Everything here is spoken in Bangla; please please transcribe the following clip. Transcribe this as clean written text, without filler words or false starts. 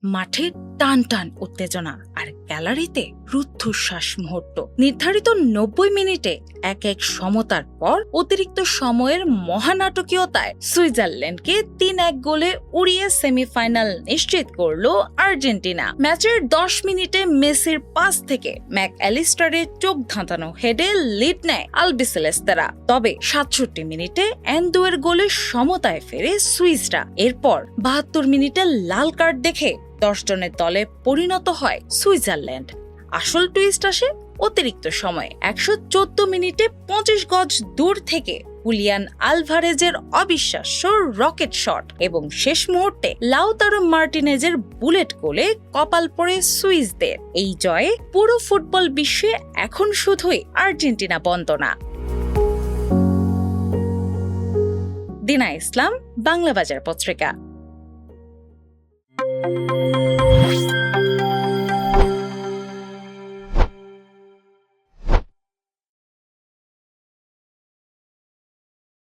মাঠে টান টান উত্তেজনা আর গ্যালারিতে রুদ্ধশ্বাস মুহূর্ত। নির্ধারিত 90 মিনিটে এক সমতার পর অতিরিক্ত সময়ের মহানাটকীয়তায় সুইজারল্যান্ডকে 3-1 গোলে উড়িয়ে সেমিফাইনাল নিশ্চিত করল আর্জেন্টিনা। ম্যাচের 10 মিনিটে মেসির পাস থেকে ম্যাকঅ্যালিস্টারের চোখ ধাঁধানো হেডে লিড নেয় আলবিসেলেস্তেরা। তবে 67 মিনিটে এনদোয়ের গোলে সমতায় ফেরে সুইসরা। এরপর 72 মিনিটে লাল কার্ড দেখে 10 জনের দলে পরিণত হয় সুইজারল্যান্ড। আসল টুইস্ট আসে অতিরিক্ত সময় 114 মিনিটে 25 গজ দূর থেকে হুলিয়ান আলভারেজের অবিশ্বাস্য রকেট শট এবং শেষ মুহূর্তে লাউতারো মার্টিনেজের বুলেট গোলে কপাল পড়ে সুইসদের। এই জয়ে পুরো ফুটবল বিশ্বে এখন শুধুই আর্জেন্টিনা বন্দনা। দিনা ইসলাম, বাংলা বাজার পত্রিকা।